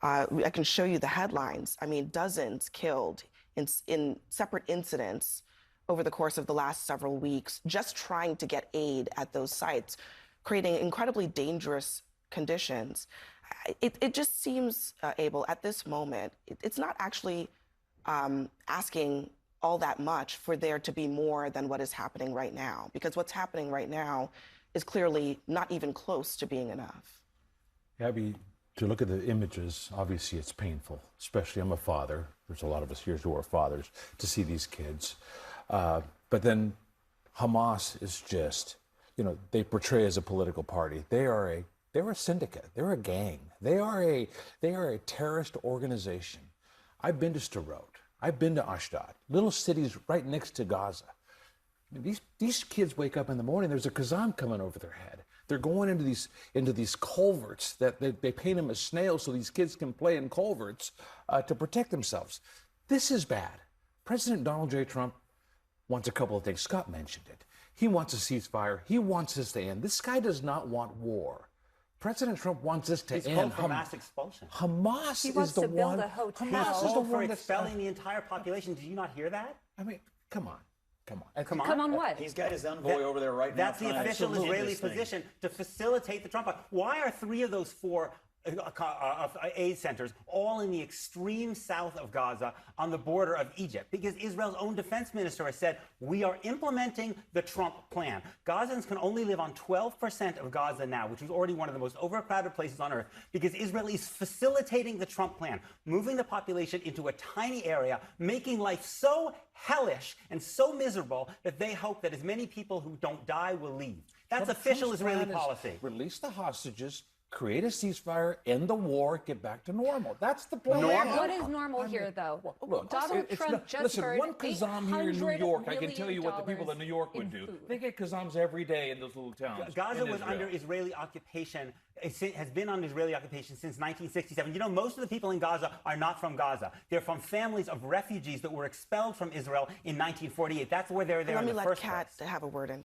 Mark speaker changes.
Speaker 1: I can show you the headlines. I mean, dozens killed in separate incidents over the course of the last several weeks, just trying to get aid at those sites, creating incredibly dangerous conditions. It just seems, Abel, at this moment, it's not actually asking all that much for there to be more than what is happening right now, because what's happening right now is clearly not even close to being enough.
Speaker 2: Abby, to look at the images, obviously it's painful, especially I'm a father. There's a lot of us here who are fathers, to see these kids. But then Hamas is just, they portray as a political party. They're a syndicate. They're a gang. They are a terrorist organization. I've been to Sderot. I've been to Ashdod, little cities right next to Gaza. These kids wake up in the morning, there's a Kazam coming over their head. They're going into these culverts that they paint them as snails so these kids can play in culverts to protect themselves. This is bad. President Donald J. Trump wants a couple of things. Scott mentioned it. He wants a ceasefire. He wants this to end. This guy does not want war. President Trump wants this to end.
Speaker 3: He's called for mass expulsion.
Speaker 2: Hamas is the one.
Speaker 4: He wants to build a hotel.
Speaker 2: Hamas is the one
Speaker 3: that's expelling the entire population. Did you not hear that?
Speaker 2: I mean, come on.
Speaker 4: Come on what?
Speaker 5: He's got his envoy over there right now.
Speaker 3: That's the official Israeli position to facilitate the Trump. Why are 3 of those 4 aid centers all in the extreme south of Gaza on the border of Egypt? Because Israel's own defense minister has said, we are implementing the Trump plan. Gazans can only live on 12% of Gaza now, which is already one of the most overcrowded places on earth, because Israel is facilitating the Trump plan, moving the population into a tiny area, making life so hellish and so miserable that they hope that as many people who don't die will leave. That's official Israeli policy.
Speaker 2: Release the hostages, create a ceasefire, end the war, get back to normal. That's the plan.
Speaker 4: What is normal here, though?
Speaker 2: Look,
Speaker 4: Donald Trump just
Speaker 2: listen, one Kazam here in New York, I can tell you what the people in New York would do. They get Kazams every day in those little towns.
Speaker 3: Gaza was under Israeli occupation. It has been under Israeli occupation since 1967. Most of the people in Gaza are not from Gaza. They're from families of refugees that were expelled from Israel in 1948. That's where they're there in the first place.
Speaker 1: Let me let Kat have a word in.